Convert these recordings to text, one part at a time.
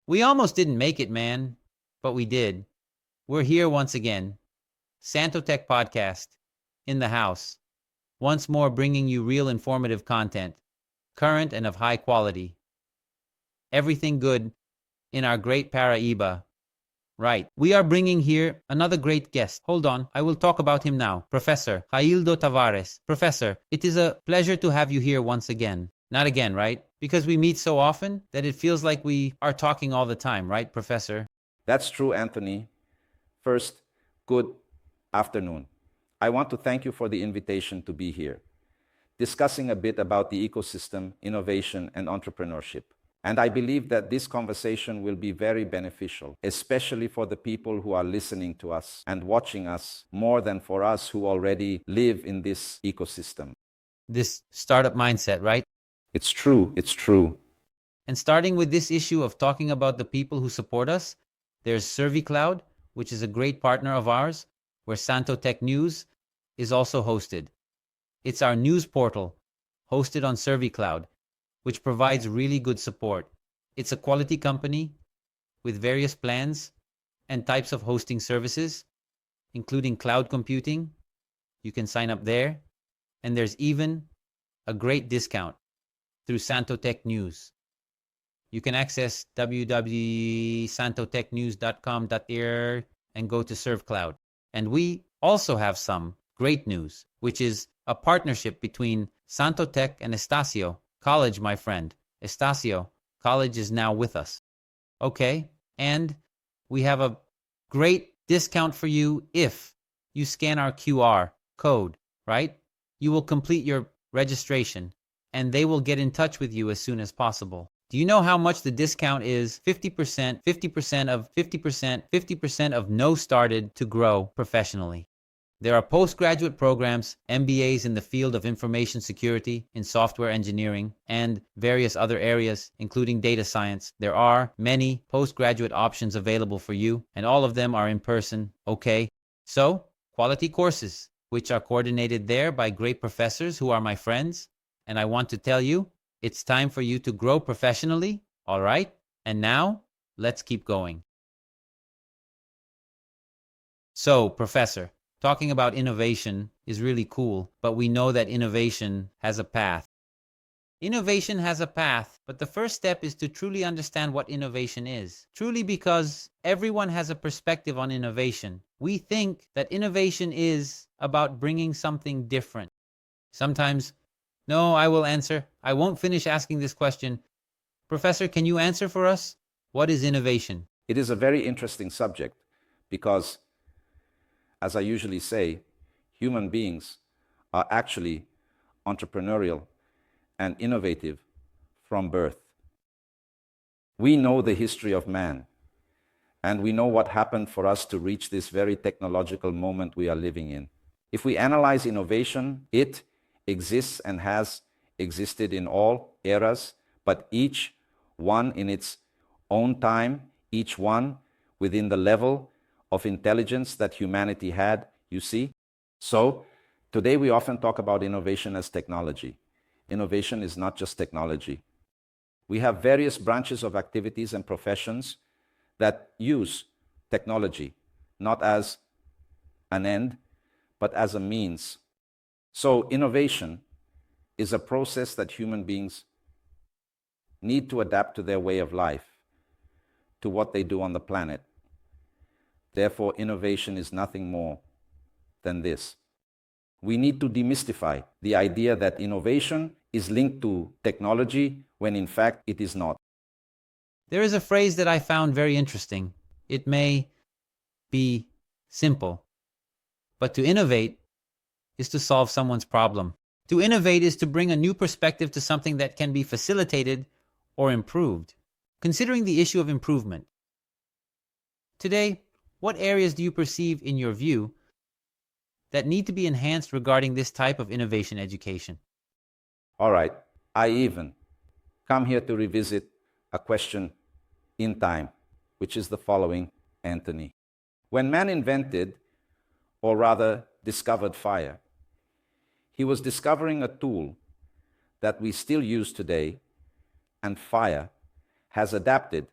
We almost didn't make it, man, but we did. We're here once again. Santotech podcast in the house. Once more bringing you real informative content, current and of high quality. Everything good in our great Paraíba. Right. We are bringing here another great guest. Hold on. I will talk about him now. Professor Jaildo Tavares. Professor, it is a pleasure to have you here once again. Not again, right? Because we meet so often that it feels like we are talking all the time, right, Professor? That's true, Anthony. First, good afternoon. I want to thank you for the invitation to be here, discussing a bit about the ecosystem, innovation, and entrepreneurship. And I believe that this conversation will be very beneficial, especially for the people who are listening to us and watching us, more than for us who already live in this ecosystem. This startup mindset, right? It's true. And starting with this issue of talking about the people who support us, there's SurveyCloud, which is a great partner of ours, where Santotech News is also hosted. It's our news portal, hosted on SurveyCloud, which provides really good support. It's a quality company with various plans and types of hosting services, including cloud computing. You can sign up there, and there's even a great discount through Santotech News. You can access www.santotechnews.com.ir and go to ServeCloud. And we also have some great news, which is a partnership between Santotech and Estacio College, my friend. Estacio College is now with us. Okay, and we have a great discount for you if you scan our QR code, right? You will complete your registration, and they will get in touch with you as soon as possible. Do you know how much the discount is? 50%, 50% of 50%, 50% of no started to grow professionally. There are postgraduate programs, MBAs in the field of information security, in software engineering, and various other areas, including data science. There are many postgraduate options available for you, and all of them are in person, okay? So, quality courses, which are coordinated there by great professors who are my friends, and I want to tell you, it's time for you to grow professionally, all right? And now, let's keep going. So, Professor, talking about innovation is really cool, but we know that innovation has a path. Innovation has a path, but the first step is to truly understand what innovation is. Truly, because everyone has a perspective on innovation. We think that innovation is about bringing something different. Sometimes, no, I will answer. I won't finish asking this question. Professor, can you answer for us? What is innovation? It is a very interesting subject because, as I usually say, human beings are actually entrepreneurial and innovative from birth. We know the history of man, and we know what happened for us to reach this very technological moment we are living in. If we analyze innovation, it exists and has existed in all eras, but each one in its own time, each one within the level of intelligence that humanity had, you see? So, today we often talk about innovation as technology. Innovation is not just technology. We have various branches of activities and professions that use technology, not as an end, but as a means. So, innovation is a process that human beings need to adapt to their way of life, to what they do on the planet. Therefore, innovation is nothing more than this. We need to demystify the idea that innovation is linked to technology when in fact it is not. There is a phrase that I found very interesting. It may be simple, but to innovate is to solve someone's problem. To innovate is to bring a new perspective to something that can be facilitated or improved. Considering the issue of improvement, today, what areas do you perceive in your view that need to be enhanced regarding this type of innovation education? All right, I even come here to revisit a question in time, which is the following, Anthony. When man invented, or rather discovered fire, he was discovering a tool that we still use today, and fire has adapted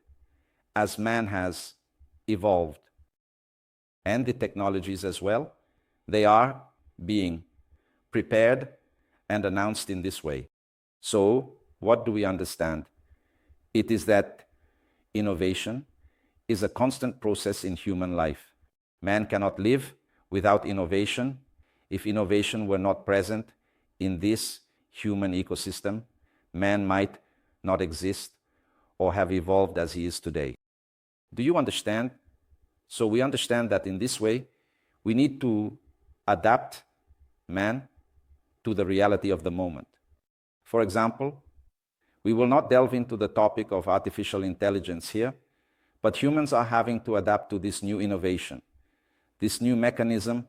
as man has evolved, and the technologies as well, they are being prepared and announced in this way. So, what do we understand? It is that innovation is a constant process in human life. Man cannot live without innovation. If innovation were not present in this human ecosystem, man might not exist or have evolved as he is today. Do you understand? So we understand that in this way, we need to adapt man to the reality of the moment. For example, we will not delve into the topic of artificial intelligence here, but humans are having to adapt to this new innovation, this new mechanism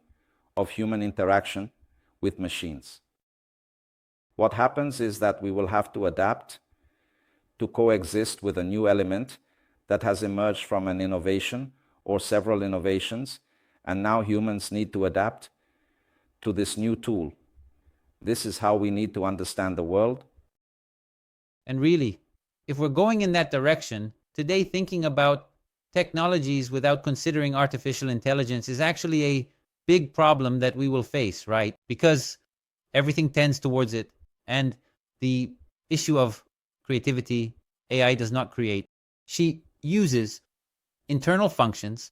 of human interaction with machines. What happens is that we will have to adapt to coexist with a new element that has emerged from an innovation or several innovations, and now humans need to adapt to this new tool. This is how we need to understand the world. And really, if we're going in that direction, today thinking about technologies without considering artificial intelligence is actually a big problem that we will face, right? Because everything tends towards it. And the issue of creativity, AI does not create. She uses internal functions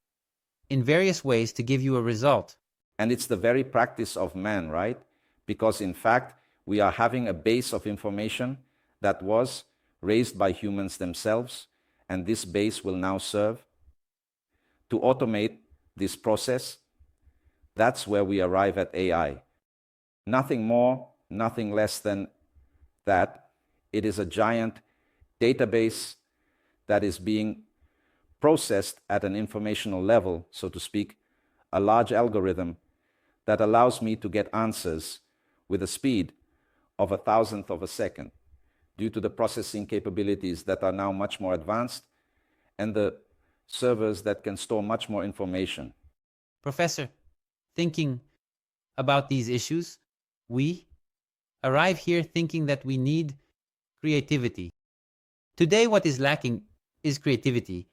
in various ways to give you a result. And it's the very practice of man, right? Because in fact, we are having a base of information that was raised by humans themselves, and this base will now serve to automate this process. That's where we arrive at AI. Nothing more, nothing less than that. It is a giant database that is being processed at an informational level, so to speak, a large algorithm that allows me to get answers with a speed of 1,000th of a second due to the processing capabilities that are now much more advanced and the servers that can store much more information. Professor, thinking about these issues, we arrive here thinking that we need creativity. Today, what is lacking is creativity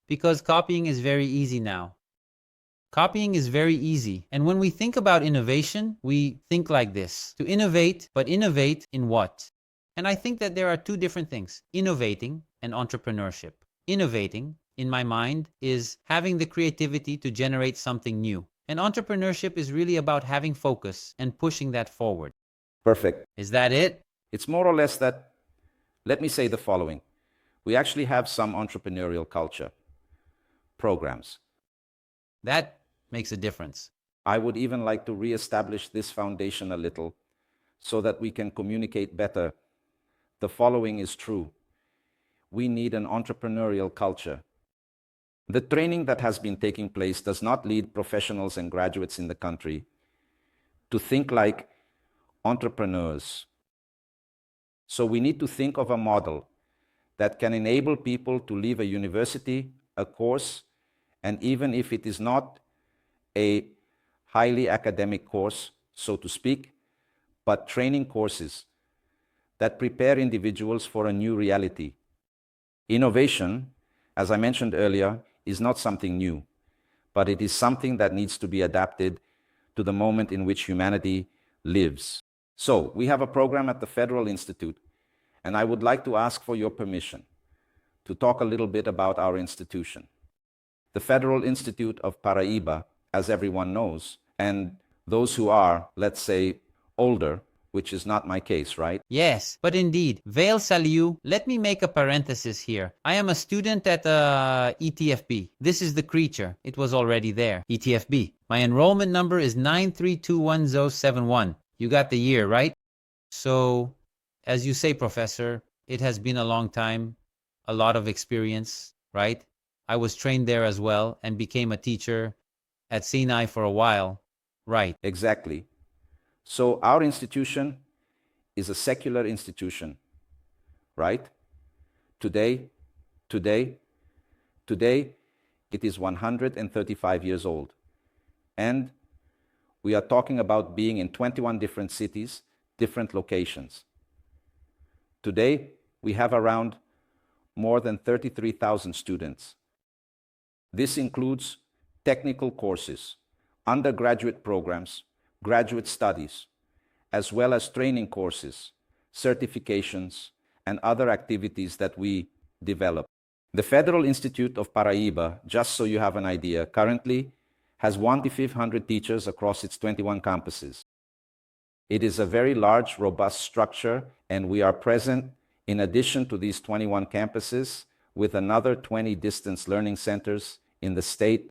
because copying is very easy now. Copying is very easy. And when we think about innovation, we think like this: to innovate, but innovate in what? And I think that there are two different things: innovating and entrepreneurship. Innovating, in my mind, is having the creativity to generate something new. And entrepreneurship is really about having focus and pushing that forward. Perfect. Is that it? It's more or less that. Let me say the following. We actually have some entrepreneurial culture programs. That makes a difference. I would even like to reestablish this foundation a little so that we can communicate better. The following is true. We need an entrepreneurial culture. The training that has been taking place does not lead professionals and graduates in the country to think like entrepreneurs. So we need to think of a model that can enable people to leave a university, a course, and even if it is not a highly academic course, so to speak, but training courses that prepare individuals for a new reality. Innovation, as I mentioned earlier, is not something new, but it is something that needs to be adapted to the moment in which humanity lives. So, we have a program at the Federal Institute, and I would like to ask for your permission to talk a little bit about our institution. The Federal Institute of Paraíba, as everyone knows, and those who are, let's say, older, which is not my case, right? Yes, but indeed, Veil Saliu, let me make a parenthesis here. I am a student at ETFB. This is the creature. It was already there. ETFB. My enrollment number is 9321071. You got the year, right? So, as you say, Professor, it has been a long time, a lot of experience, right? I was trained there as well and became a teacher at Sinai for a while, right? Exactly. So our institution is a secular institution, right? Today, it is 135 years old. And we are talking about being in 21 different cities, different locations. Today, we have around more than 33,000 students This includes technical courses, undergraduate programs, graduate studies, as well as training courses, certifications, and other activities that we develop. The Federal Institute of Paraíba, just so you have an idea, currently has 1,500 teachers across its 21 campuses. It is a very large, robust structure, and we are present in addition to these 21 campuses with another 20 distance learning centers in the state.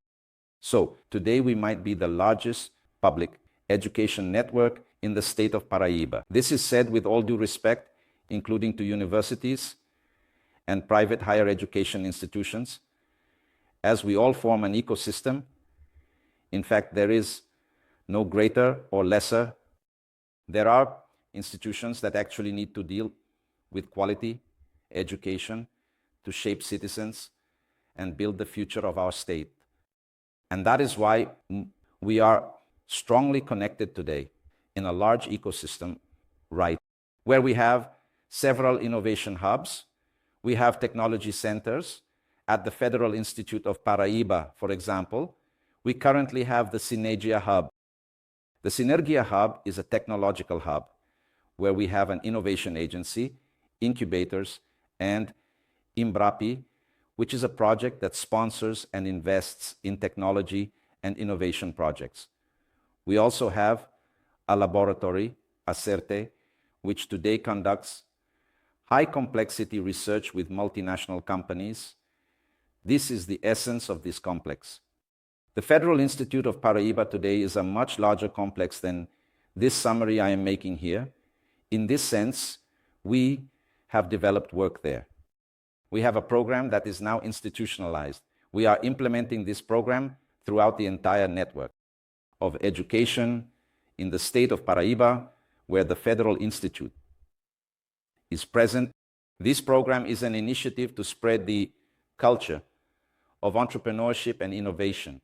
So today we might be the largest public education network in the state of Paraíba. This is said with all due respect, including to universities and private higher education institutions, as we all form an ecosystem. In fact, there is no greater or lesser. There are institutions that actually need to deal with quality education to shape citizens and build the future of our state. And that is why we are strongly connected today in a large ecosystem, right, where we have several innovation hubs. We have technology centers. At the Federal Institute of Paraíba, for example, we currently have the Synergia Hub. The Synergia Hub is a technological hub where we have an innovation agency, incubators, and Imbrapi, which is a project that sponsors and invests in technology and innovation projects. We also have a laboratory, Acerte, which today conducts high complexity research with multinational companies. This is the essence of this complex. The Federal Institute of Paraíba today is a much larger complex than this summary I am making here. In this sense, we have developed work there. We have a program that is now institutionalized. We are implementing this program throughout the entire network of education in the state of Paraíba, where the Federal Institute is present. This program is an initiative to spread the culture of entrepreneurship and innovation.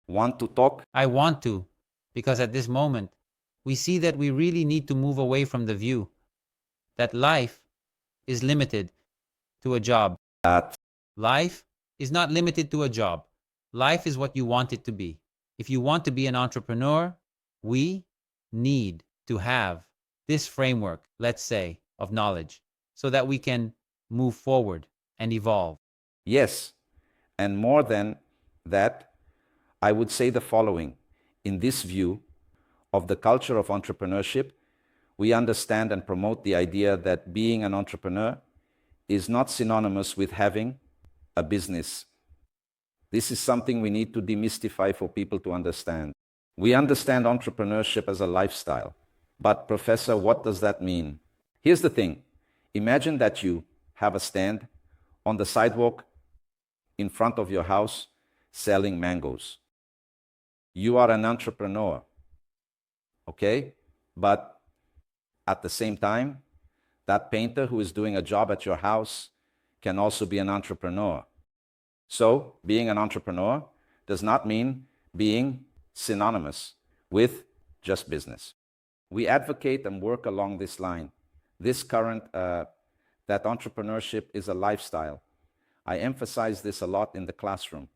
Want to talk? I want to, because at this moment, we see that we really need to move away from the view that life is limited to a job. Life is not limited to a job. Life is what you want it to be. If you want to be an entrepreneur, we need to have this framework, let's say, of knowledge, so that we can move forward and evolve. Yes, and more than that, I would say the following. In this view of the culture of entrepreneurship, we understand and promote the idea that being an entrepreneur is not synonymous with having a business. This is something we need to demystify for people to understand. We understand entrepreneurship as a lifestyle. But Professor, what does that mean? Here's the thing. Imagine that you have a stand on the sidewalk in front of your house selling mangoes. You are an entrepreneur, okay? But at the same time, that painter who is doing a job at your house can also be an entrepreneur. So, being an entrepreneur does not mean being synonymous with just business. We advocate and work along this line. This current, that entrepreneurship is a lifestyle. I emphasize this a lot in the classroom.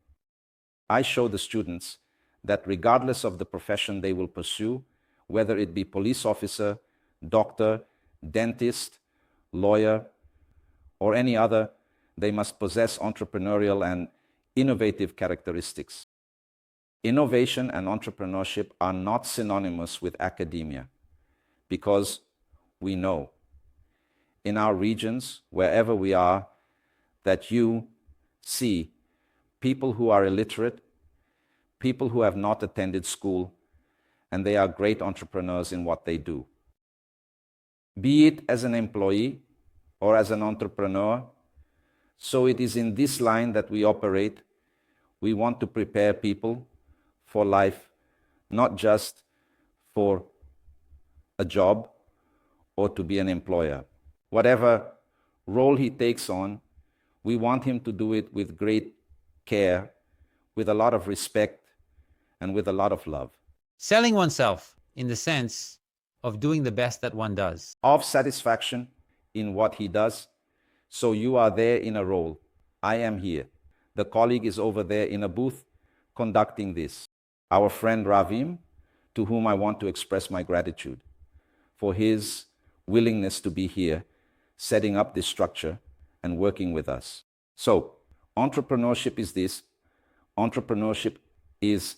I show the students that regardless of the profession they will pursue, whether it be police officer, doctor, dentist, lawyer, or any other, they must possess entrepreneurial and innovative characteristics. Innovation and entrepreneurship are not synonymous with academia, because we know in our regions, wherever we are, that you see people who are illiterate, people who have not attended school, and they are great entrepreneurs in what they do. Be it as an employee or as an entrepreneur, so it is in this line that we operate. We want to prepare people for life, not just for a job or to be an employer. Whatever role he takes on, we want him to do it with great care, with a lot of respect, and with a lot of love. Selling oneself in the sense of doing the best that one does. Of satisfaction in what he does. So you are there in a role. I am here. The colleague is over there in a booth conducting this. Our friend Ravim, to whom I want to express my gratitude for his willingness to be here, setting up this structure and working with us. So, entrepreneurship is this. Entrepreneurship is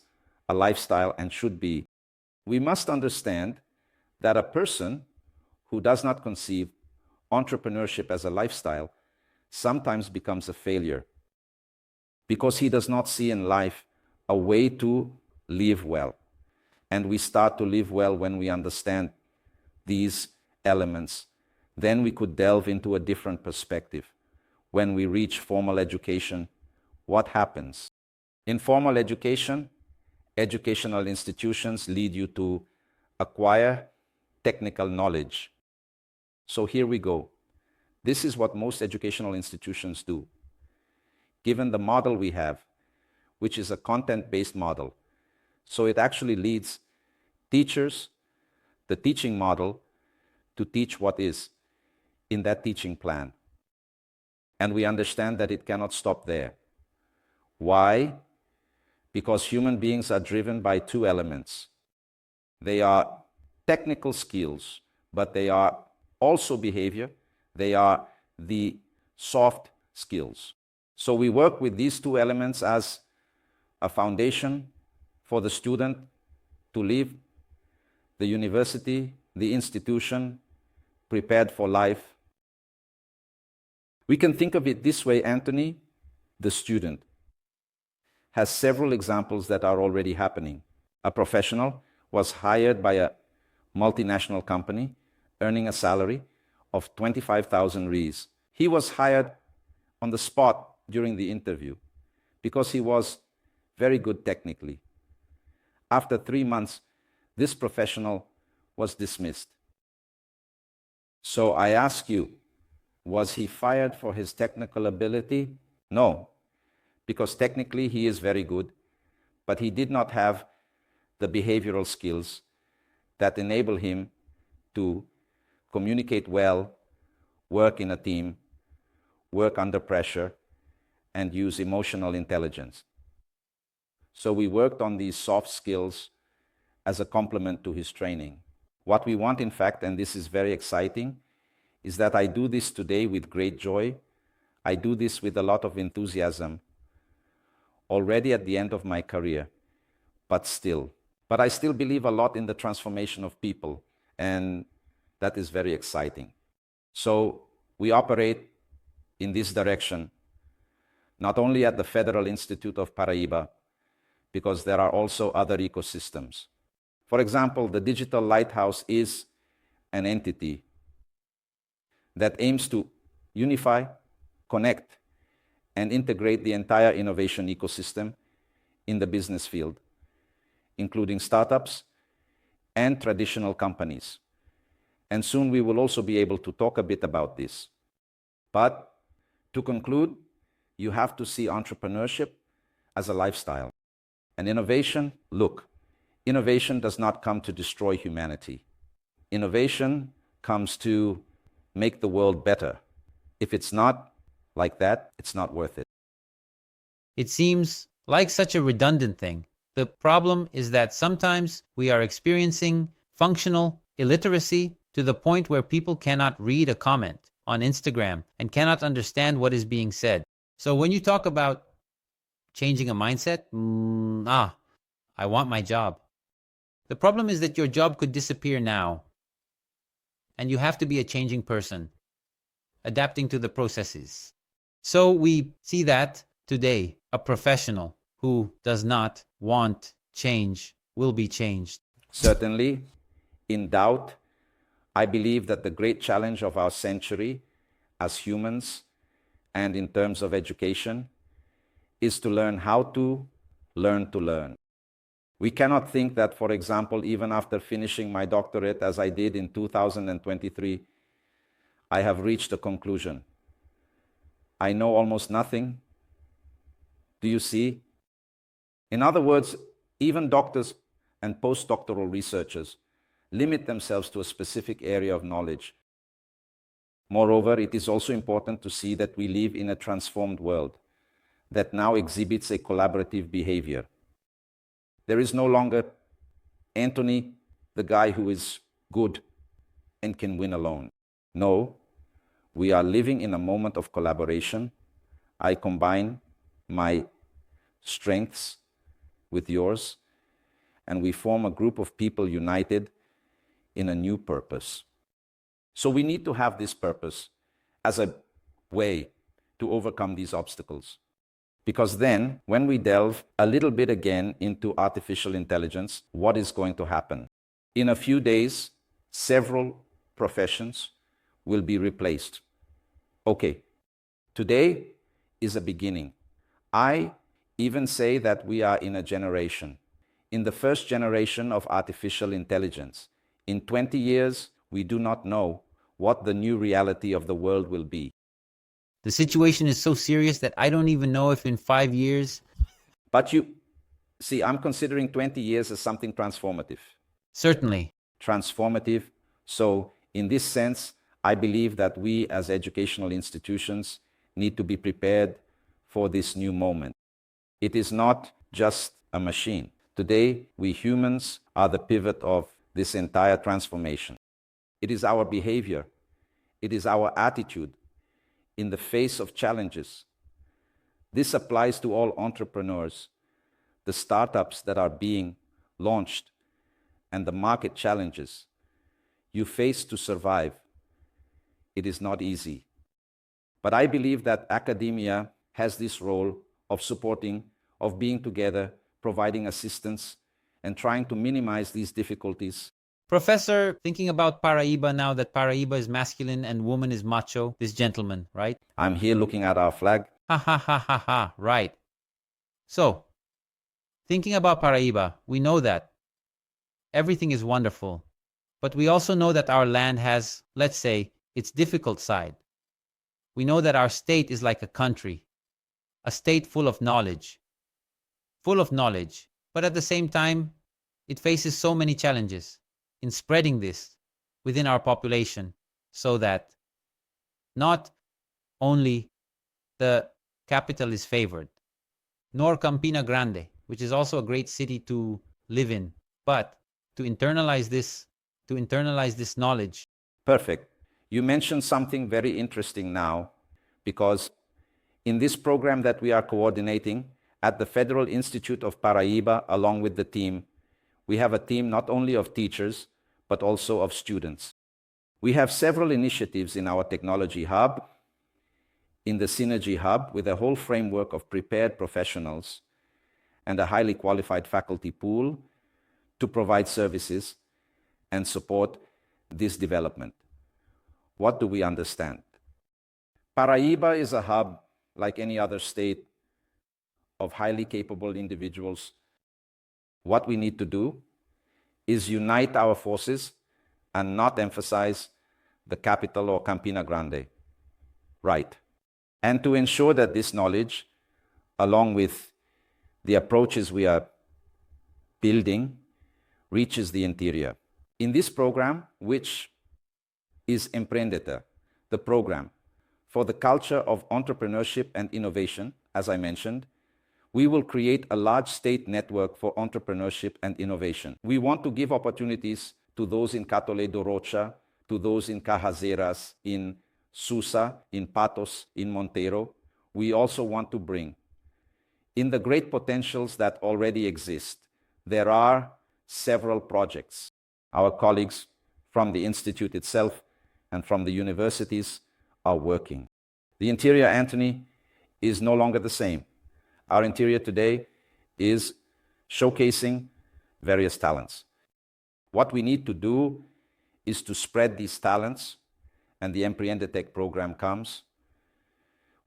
a lifestyle and should be. We must understand that a person who does not conceive entrepreneurship as a lifestyle sometimes becomes a failure because he does not see in life a way to live well. And we start to live well when we understand these elements. Then we could delve into a different perspective. When we reach formal education, what happens? In formal education, educational institutions lead you to acquire technical knowledge. So here we go. This is what most educational institutions do. Given the model we have, which is a content-based model, so it actually leads teachers, the teaching model, to teach what is in that teaching plan. And we understand that it cannot stop there. Why? Because human beings are driven by two elements. They are technical skills, but they are also behavior. They are the soft skills. So we work with these two elements as a foundation for the student to leave the university, the institution, prepared for life. We can think of it this way, Anthony. The student has several examples that are already happening. A professional was hired by a multinational company, earning a salary of 25,000 Rs. He was hired on the spot during the interview because he was very good technically. After 3 months, this professional was dismissed. So I ask you, was he fired for his technical ability? No, because technically he is very good, but he did not have the behavioral skills that enable him to communicate well, work in a team, work under pressure, and use emotional intelligence. So we worked on these soft skills as a complement to his training. What we want, in fact, and this is very exciting, is that I do this today with great joy. I do this with a lot of enthusiasm, already at the end of my career, but still. But I still believe a lot in the transformation of people, and that is very exciting. So we operate in this direction, not only at the Federal Institute of Paraíba, because there are also other ecosystems. For example, the Digital Lighthouse is an entity that aims to unify, connect, and integrate the entire innovation ecosystem in the business field, including startups and traditional companies. And soon we will also be able to talk a bit about this. But to conclude, you have to see entrepreneurship as a lifestyle. And innovation, look, innovation does not come to destroy humanity. Innovation comes to make the world better. If it's not like that, it's not worth it. It seems like such a redundant thing. The problem is that sometimes we are experiencing functional illiteracy to the point where people cannot read a comment on Instagram and cannot understand what is being said. So when you talk about changing a mindset, I want my job. The problem is that your job could disappear now. And you have to be a changing person, adapting to the processes. So we see that today, a professional who does not want change will be changed. Certainly, in doubt, I believe that the great challenge of our century as humans and in terms of education is to learn how to learn to learn. We cannot think that, for example, even after finishing my doctorate, as I did in 2023, I have reached a conclusion. I know almost nothing. Do you see? In other words, even doctors and postdoctoral researchers limit themselves to a specific area of knowledge. Moreover, it is also important to see that we live in a transformed world. that now exhibits a collaborative behavior. There is no longer Anthony, the guy who is good and can win alone. No, we are living in a moment of collaboration. I combine my strengths with yours, and we form a group of people united in a new purpose. So we need to have this purpose as a way to overcome these obstacles. Because then, when we delve a little bit again into artificial intelligence, what is going to happen? In a few days, several professions will be replaced. Okay, today is a beginning. I even say that we are in a generation, in the first generation of artificial intelligence. In 20 years, we do not know what the new reality of the world will be. The situation is so serious that I don't even know if in 5 years... But you see, I'm considering 20 years as something transformative. Certainly. Transformative. So in this sense, I believe that we as educational institutions need to be prepared for this new moment. It is not just a machine. Today, we humans are the pivot of this entire transformation. It is our behavior. It is our attitude in the face of challenges. This applies to all entrepreneurs, the startups that are being launched, and the market challenges you face to survive. It is not easy. But I believe that academia has this role of supporting, of being together, providing assistance, and trying to minimize these difficulties. Professor, thinking about Paraíba now that Paraíba is masculine and woman is macho, this gentleman, right? I'm here looking at our flag. Ha ha ha ha ha, right. So, thinking about Paraíba, we know that everything is wonderful, but we also know that our land has, let's say, its difficult side. We know that our state is like a country, a state full of knowledge, but at the same time, it faces so many challenges in spreading this within our population so that not only the capital is favored, nor Campina Grande, which is also a great city to live in, but to internalize this knowledge. Perfect. You mentioned something very interesting now, because in this program that we are coordinating at the Federal Institute of Paraíba, along with the team, we have a team not only of teachers, but also of students. We have several initiatives in our technology hub, in the Synergy Hub, with a whole framework of prepared professionals and a highly qualified faculty pool to provide services and support this development. What do we understand? Paraíba is a hub, like any other state, of highly capable individuals. What we need to do is unite our forces and not emphasize the capital or Campina Grande. Right. And to ensure that this knowledge, along with the approaches we are building, reaches the interior. In this program, which is Empreender, the program for the culture of entrepreneurship and innovation, as I mentioned, we will create a large state network for entrepreneurship and innovation. We want to give opportunities to those in Catolé do Rocha, to those in Cajazeiras, in Susa, in Patos, in Monteiro. We also want to bring in the great potentials that already exist. There are several projects. Our colleagues from the Institute itself and from the universities are working. The interior, Anthony, is no longer the same. Our interior today is showcasing various talents. What we need to do is to spread these talents, and the Empreender program comes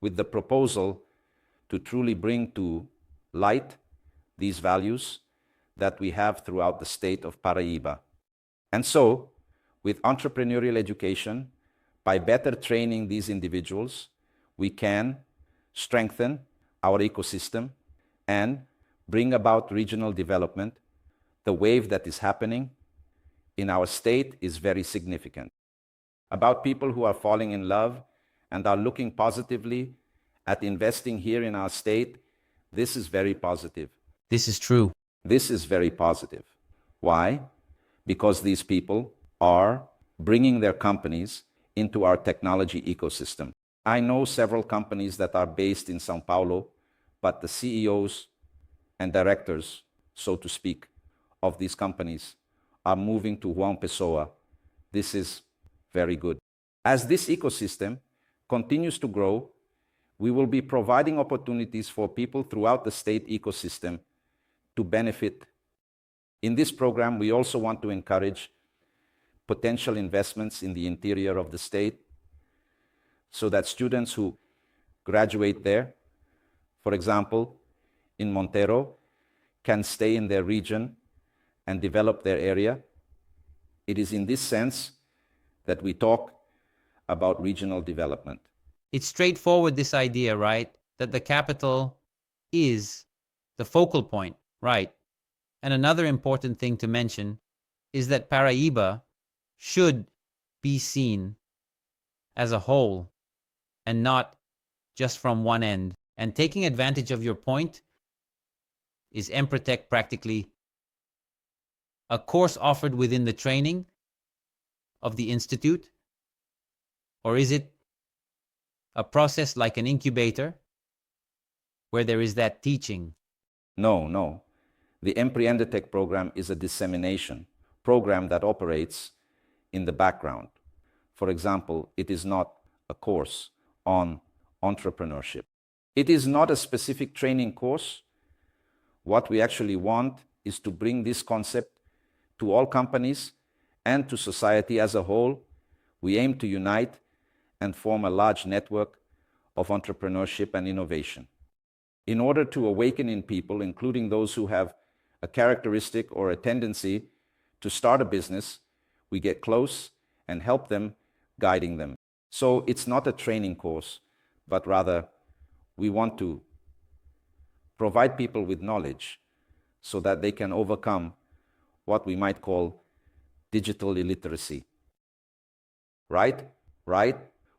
with the proposal to truly bring to light these values that we have throughout the state of Paraíba. And so, with entrepreneurial education, by better training these individuals, we can strengthen our ecosystem and bring about regional development. The wave that is happening in our state is very significant. About people who are falling in love and are looking positively at investing here in our state, this is very positive. This is true. This is very positive. Why? Because these people are bringing their companies into our technology ecosystem. I know several companies that are based in São Paulo, but the CEOs and directors, so to speak, of these companies are moving to João Pessoa. This is very good. As this ecosystem continues to grow, we will be providing opportunities for people throughout the state ecosystem to benefit. In this program, we also want to encourage potential investments in the interior of the state so that students who graduate there, for example, in Monteiro, can stay in their region and develop their area. It is in this sense that we talk about regional development. It's straightforward, this idea, right? That the capital is the focal point, right? And another important thing to mention is that Paraíba should be seen as a whole and not just from one end. And taking advantage of your point, is Empretech practically a course offered within the training of the institute? Or is it a process like an incubator where there is that teaching? No. The Empreender program is a dissemination program that operates in the background. For example, it is not a course on entrepreneurship. It is not a specific training course. What we actually want is to bring this concept to all companies and to society as a whole. We aim to unite and form a large network of entrepreneurship and innovation. In order to awaken in people, including those who have a characteristic or a tendency to start a business, we get close and help them, guiding them. So it's not a training course, but rather we want to provide people with knowledge so that they can overcome what we might call digital illiteracy. Right?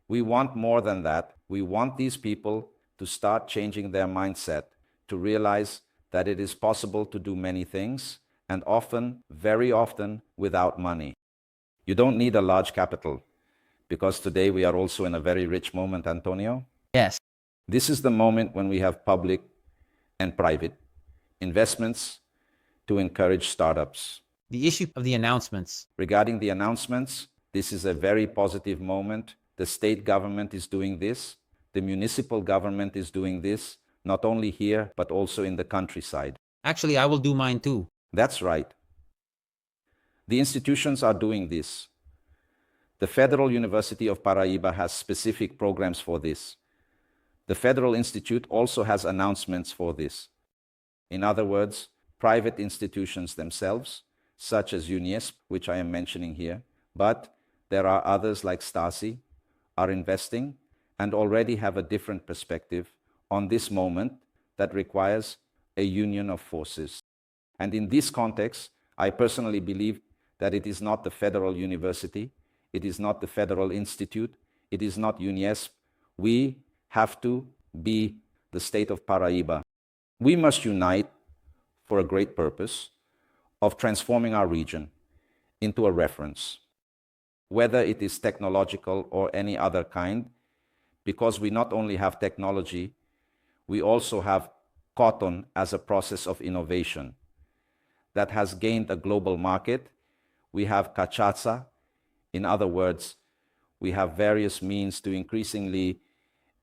We want more than that. We want these people to start changing their mindset, to realize that it is possible to do many things, and often, very often, without money. You don't need a large capital, because today we are also in a very rich moment, Antonio. Yes. This is the moment when we have public and private investments to encourage startups. The issue of the announcements. Regarding the announcements, this is a very positive moment. The state government is doing this. The municipal government is doing this, not only here, but also in the countryside. Actually, I will do mine too. That's right. The institutions are doing this. The Federal University of Paraíba has specific programs for this. The Federal Institute also has announcements for this. In other words, private institutions themselves, such as UNIESP, which I am mentioning here, but there are others like Stasi, are investing and already have a different perspective on this moment that requires a union of forces. And in this context, I personally believe that it is not the Federal University, it is not the Federal Institute, it is not UNIESP. We have to be the state of Paraíba. We must unite for a great purpose of transforming our region into a reference, whether it is technological or any other kind, because we not only have technology, we also have cotton as a process of innovation that has gained a global market. We have cachaça. In other words, we have various means to increasingly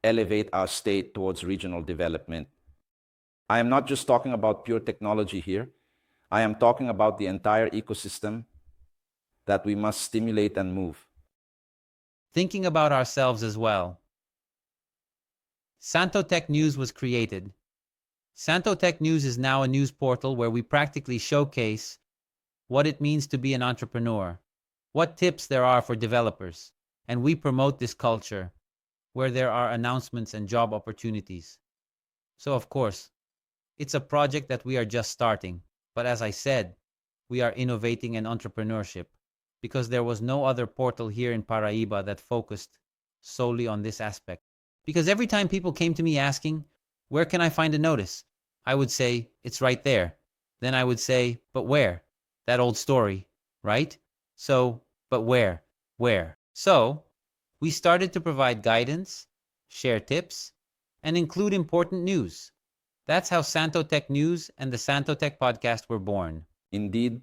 elevate our state towards regional development. I am not just talking about pure technology here. I am talking about the entire ecosystem that we must stimulate and move. Thinking about ourselves as well. Santotech News was created. Santotech News is now a news portal where we practically showcase what it means to be an entrepreneur, what tips there are for developers, and we promote this culture where there are announcements and job opportunities. So of course, it's a project that we are just starting, but as I said, we are innovating in entrepreneurship because there was no other portal here in Paraíba that focused solely on this aspect. Because every time people came to me asking, where can I find a notice? I would say, it's right there. Then I would say, but where? That old story, right? So, but where? Where? So, we started to provide guidance, share tips, and include important news. That's how Santotech News and the Santotech podcast were born. Indeed,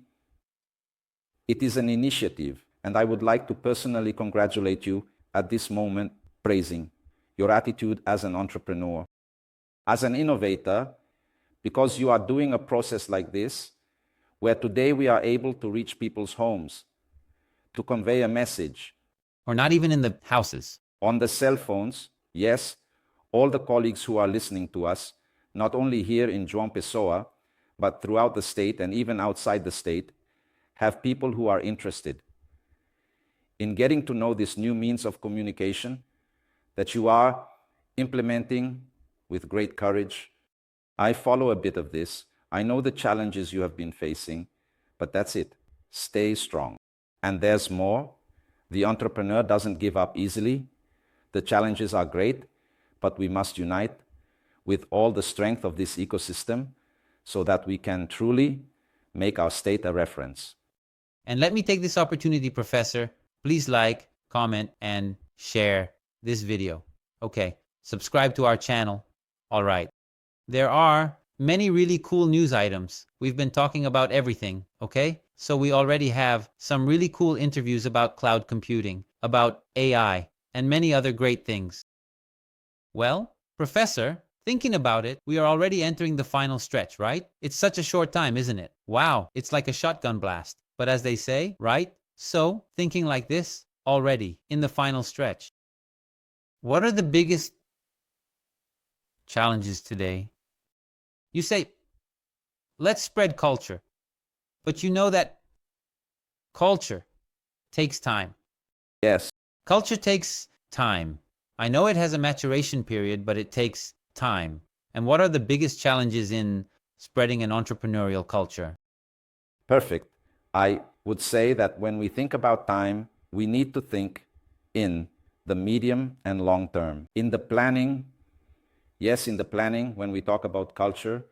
it is an initiative, and I would like to personally congratulate you at this moment, praising your attitude as an entrepreneur, as an innovator, because you are doing a process like this, where today we are able to reach people's homes, to convey a message. Or not even in the houses. On the cell phones, yes, all the colleagues who are listening to us, not only here in João Pessoa, but throughout the state and even outside the state, have people who are interested in getting to know this new means of communication that you are implementing with great courage. I follow a bit of this. I know the challenges you have been facing, but that's it. Stay strong. And there's more. The entrepreneur doesn't give up easily. The challenges are great, but we must unite with all the strength of this ecosystem so that we can truly make our state a reference. And let me take this opportunity, Professor. Please like, comment, and share this video. Okay, subscribe to our channel. All right. There are many really cool news items. We've been talking about everything, okay? So we already have some really cool interviews about cloud computing, about AI, and many other great things. Well, Professor, thinking about it, we are already entering the final stretch, right? It's such a short time, isn't it? Wow, it's like a shotgun blast. But as they say, right? So, thinking like this, already in the final stretch. What are the biggest challenges today? You say, let's spread culture. But you know that culture takes time. Yes. Culture takes time. I know it has a maturation period, but it takes time. And what are the biggest challenges in spreading an entrepreneurial culture? Perfect. I would say that when we think about time, we need to think in the medium and long term. In the planning, yes, in the planning, when we talk about culture,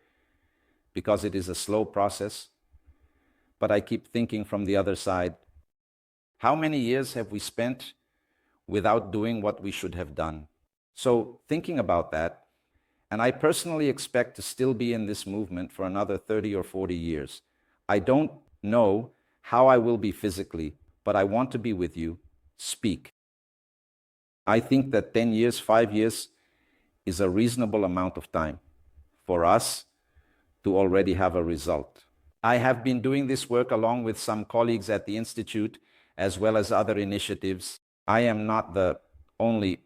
because it is a slow process, but I keep thinking from the other side, how many years have we spent without doing what we should have done? So thinking about that, and I personally expect to still be in this movement for another 30 or 40 years. I don't know how I will be physically, but I want to be with you. Speak. I think that 10 years, 5 years is a reasonable amount of time for us to already have a result. I have been doing this work along with some colleagues at the Institute, as well as other initiatives. I am not the only,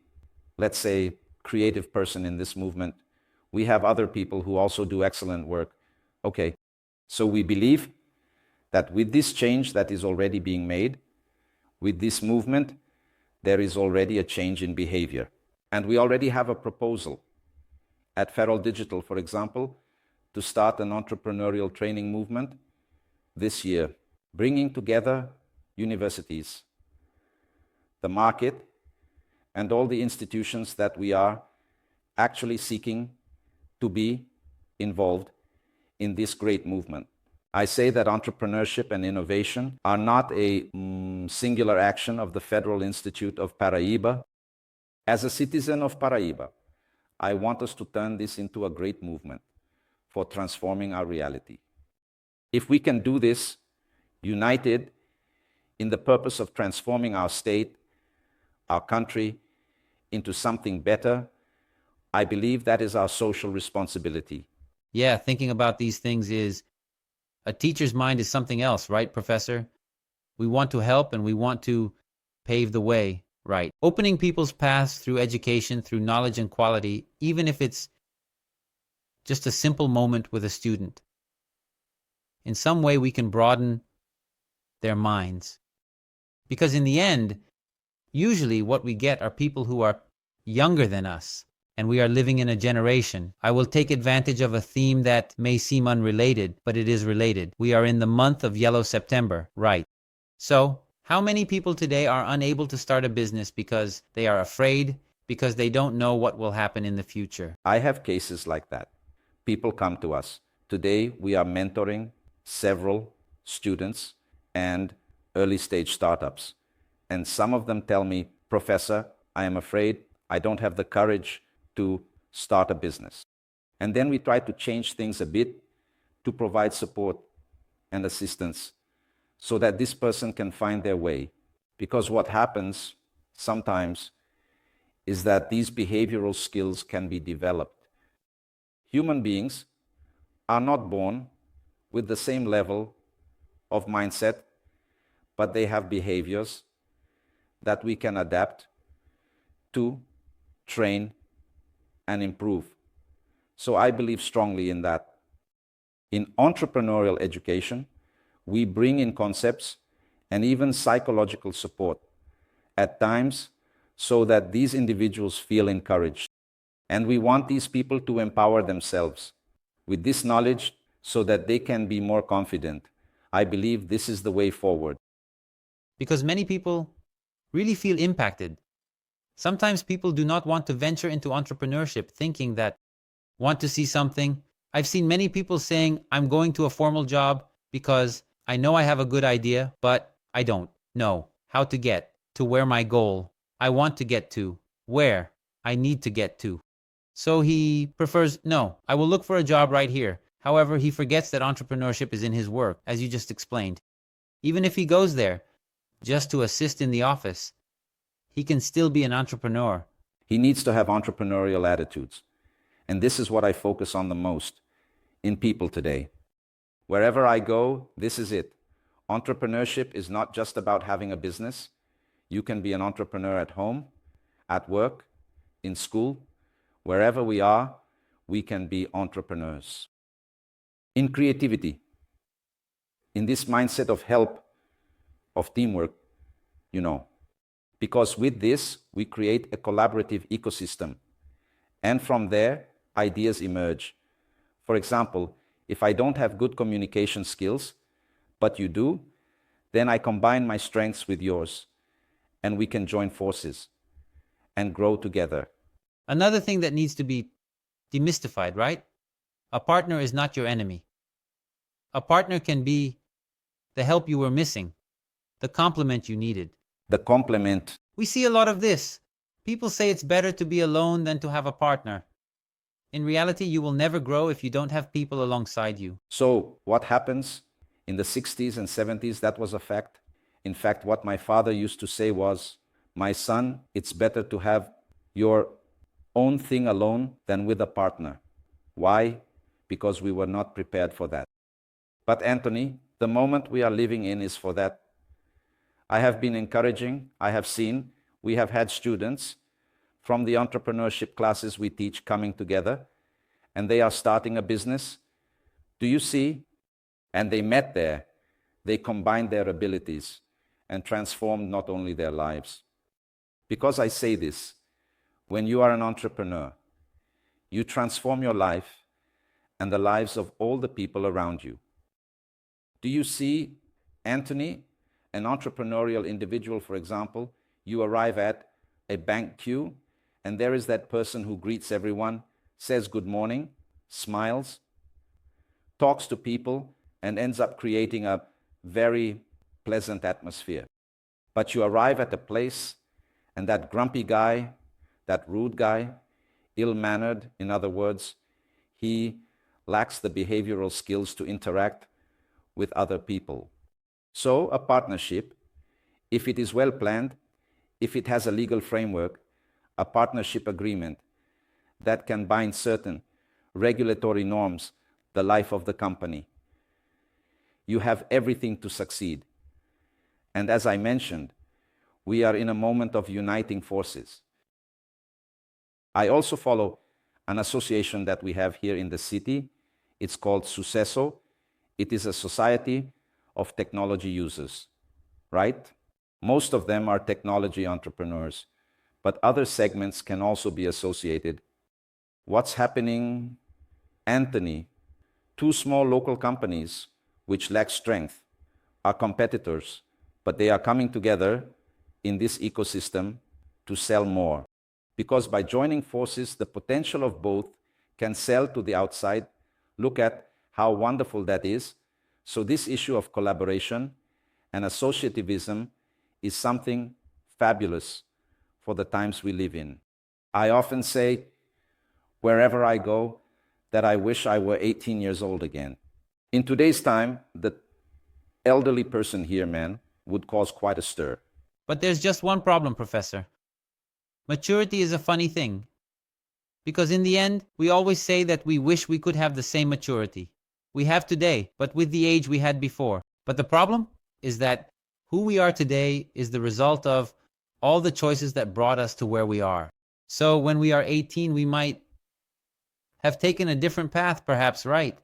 let's say, creative person in this movement. We have other people who also do excellent work. Okay, so we believe that with this change that is already being made, with this movement, there is already a change in behavior. And we already have a proposal at Federal Digital, for example, to start an entrepreneurial training movement this year, bringing together universities, the market, and all the institutions that we are actually seeking to be involved in this great movement. I say that entrepreneurship and innovation are not a singular action of the Federal Institute of Paraíba. As a citizen of Paraíba, I want us to turn this into a great movement for transforming our reality. If we can do this, united in the purpose of transforming our state, our country, into something better, I believe that is our social responsibility. Yeah, thinking about these things is, a teacher's mind is something else, right, Professor? We want to help and we want to pave the way, right? Opening people's paths through education, through knowledge and quality, even if it's just a simple moment with a student. In some way, we can broaden their minds. Because in the end, usually what we get are people who are younger than us, and we are living in a generation. I will take advantage of a theme that may seem unrelated, but it is related. We are in the month of Yellow September, right? So, how many people today are unable to start a business because they are afraid, because they don't know what will happen in the future. I have cases like that. People come to us. Today, we are mentoring several students and early stage startups. And some of them tell me, Professor, I am afraid I don't have the courage to start a business. And then we try to change things a bit to provide support and assistance so that this person can find their way. Because what happens sometimes is that these behavioral skills can be developed. Human beings are not born with the same level of mindset, but they have behaviors that we can adapt to, train, and improve. So I believe strongly in that. In entrepreneurial education, we bring in concepts and even psychological support at times so that these individuals feel encouraged. And we want these people to empower themselves with this knowledge so that they can be more confident. I believe this is the way forward. Because many people really feel impacted. Sometimes people do not want to venture into entrepreneurship thinking that want to see something. I've seen many people saying, I'm going to a formal job because I know I have a good idea, but I don't know how to get to where my goal I want to get to, where I need to get to. So he prefers, no, I will look for a job right here. However, he forgets that entrepreneurship is in his work, as you just explained. Even if he goes there just to assist in the office, he can still be an entrepreneur. He needs to have entrepreneurial attitudes. And this is what I focus on the most in people today. Wherever I go, this is it. Entrepreneurship is not just about having a business. You can be an entrepreneur at home, at work, in school. Wherever we are, we can be entrepreneurs. In creativity, in this mindset of help, of teamwork, because with this, we create a collaborative ecosystem. And from there, ideas emerge. For example, if I don't have good communication skills, but you do, then I combine my strengths with yours, and we can join forces and grow together. Another thing that needs to be demystified, right? A partner is not your enemy. A partner can be the help you were missing, the complement you needed. The complement. We see a lot of this. People say it's better to be alone than to have a partner. In reality, you will never grow if you don't have people alongside you. So what happens in the 60s and 70s, that was a fact. In fact, what my father used to say was, my son, it's better to have your own thing alone than with a partner. Why? Because we were not prepared for that. But Anthony, the moment we are living in is for that. I have been encouraging, I have seen, we have had students from the entrepreneurship classes we teach coming together, and they are starting a business. Do you see? And they met there. They combined their abilities and transformed not only their lives. Because I say this, when you are an entrepreneur, you transform your life and the lives of all the people around you. Do you see, Anthony, an entrepreneurial individual, for example, you arrive at a bank queue, and there is that person who greets everyone, says good morning, smiles, talks to people, and ends up creating a very pleasant atmosphere. But you arrive at a place, and that grumpy guy, that rude guy, ill-mannered, in other words, he lacks the behavioral skills to interact with other people. So a partnership, if it is well planned, if it has a legal framework, a partnership agreement that can bind certain regulatory norms, the life of the company, you have everything to succeed. And as I mentioned, we are in a moment of uniting forces. I also follow an association that we have here in the city. It's called Sucesso. It is a society of technology users, right? Most of them are technology entrepreneurs, but other segments can also be associated. What's happening, Anthony? Two small local companies which lack strength are competitors, but they are coming together in this ecosystem to sell more. because by joining forces, the potential of both can sell to the outside. Look at how wonderful that is. So this issue of collaboration and associativism is something fabulous for the times we live in. I often say, wherever I go, that I wish I were 18 years old again. In today's time, the elderly person here, man, would cause quite a stir. But there's just one problem, Professor. Maturity is a funny thing. Because in the end, we always say that we wish we could have the same maturity we have today, but with the age we had before. But the problem is that who we are today is the result of all the choices that brought us to where we are. So when we are 18, we might have taken a different path, perhaps, right?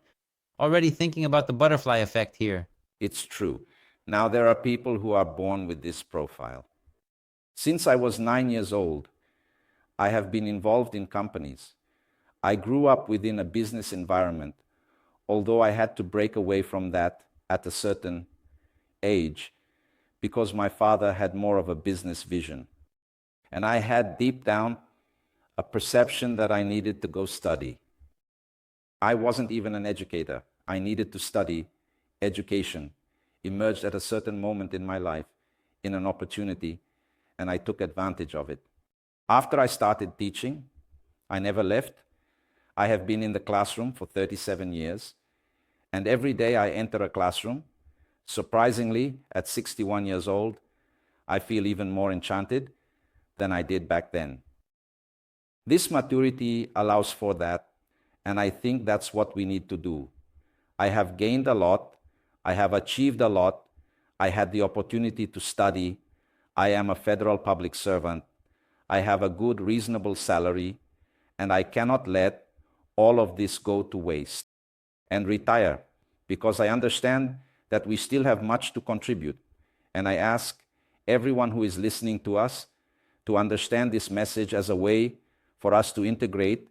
Already thinking about the butterfly effect here. It's true. Now there are people who are born with this profile. Since I was 9 years old, I have been involved in companies. I grew up within a business environment, although I had to break away from that at a certain age because my father had more of a business vision. And I had deep down a perception that I needed to go study. I wasn't even an educator. I needed to study. Education emerged at a certain moment in my life in an opportunity, and I took advantage of it. After I started teaching, I never left. I have been in the classroom for 37 years, and every day I enter a classroom. Surprisingly, at 61 years old, I feel even more enchanted than I did back then. This maturity allows for that, and I think that's what we need to do. I have gained a lot. I have achieved a lot. I had the opportunity to study. I am a federal public servant. I have a good, reasonable salary, and I cannot let all of this go to waste and retire, because I understand that we still have much to contribute. And I ask everyone who is listening to us to understand this message as a way for us to integrate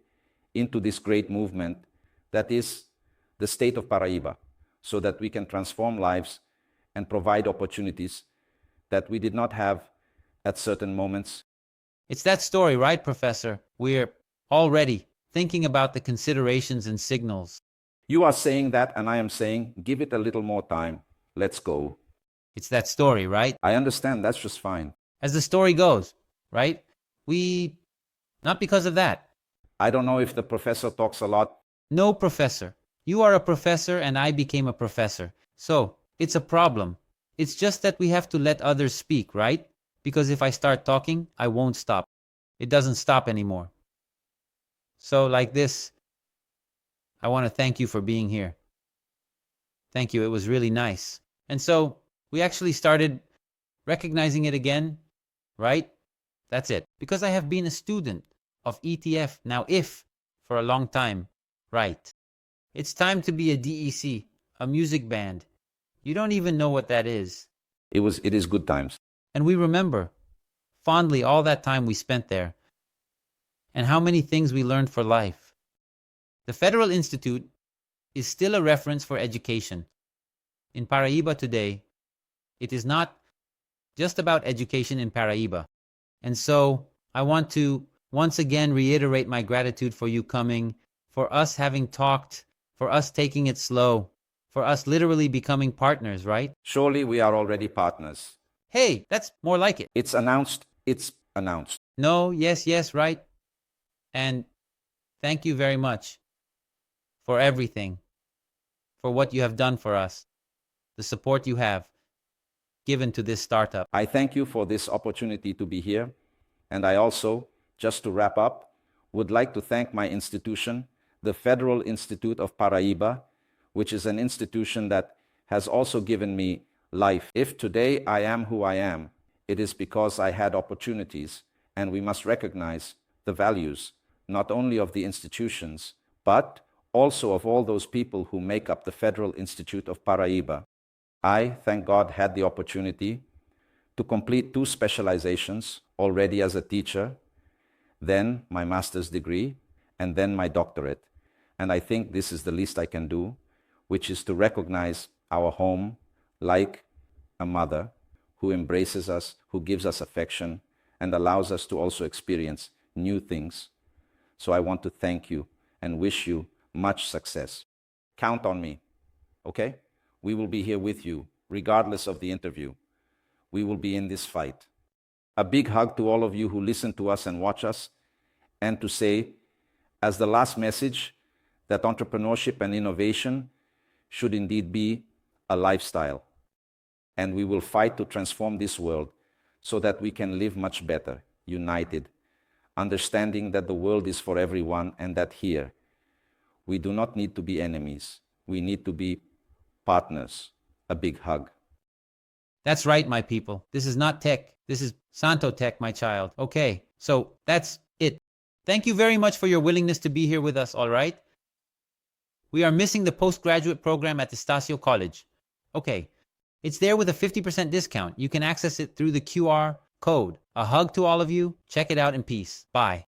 into this great movement that is the state of Paraíba, so that we can transform lives and provide opportunities that we did not have at certain moments. It's that story, right, Professor? We're already thinking about the considerations and signals. You are saying that, and I am saying, give it a little more time. Let's go. It's that story, right? I understand. That's just fine. As the story goes, right? Not because of that. I don't know if the professor talks a lot. No, Professor. You are a professor and I became a professor. So, it's a problem. It's just that we have to let others speak, right? Because if I start talking, I won't stop. It doesn't stop anymore. So, like this, I want to thank you for being here. Thank you. It was really nice. And so, we actually started recognizing it again, right? That's it. Because I have been a student of ETF, now IF, for a long time, right? It's time to be a DEC, a music band. You don't even know what that is. It is good times. And we remember fondly all that time we spent there and how many things we learned for life. The Federal Institute is still a reference for education. In Paraíba today, it is not just about education in Paraíba. And so I want to once again reiterate my gratitude for you coming, for us having talked, for us taking it slow, for us literally becoming partners, right? Surely we are already partners. Hey, that's more like it. It's announced. It's announced. No, yes, right. And thank you very much for everything, for what you have done for us, the support you have given to this startup. I thank you for this opportunity to be here. And I also, just to wrap up, would like to thank my institution, the Federal Institute of Paraíba, which is an institution that has also given me life. If today I am who I am, it is because I had opportunities, and we must recognize the values, not only of the institutions, but also of all those people who make up the Federal Institute of Paraíba. I, thank God, had the opportunity to complete 2 specializations already as a teacher, then my master's degree, and then my doctorate. And I think this is the least I can do, which is to recognize our home like a mother who embraces us, who gives us affection, and allows us to also experience new things. So I want to thank you and wish you much success. Count on me, okay? We will be here with you, regardless of the interview. We will be in this fight. A big hug to all of you who listen to us and watch us, and to say, as the last message, that entrepreneurship and innovation should indeed be a lifestyle. And we will fight to transform this world so that we can live much better, united, understanding that the world is for everyone and that here, we do not need to be enemies. We need to be partners. A big hug. That's right, my people. This is not tech. This is Santotech, my child. Okay, so that's it. Thank you very much for your willingness to be here with us, all right? We are missing the postgraduate program at Estacio College. Okay, it's there with a 50% discount. You can access it through the QR code. A hug to all of you. Check it out in peace. Bye.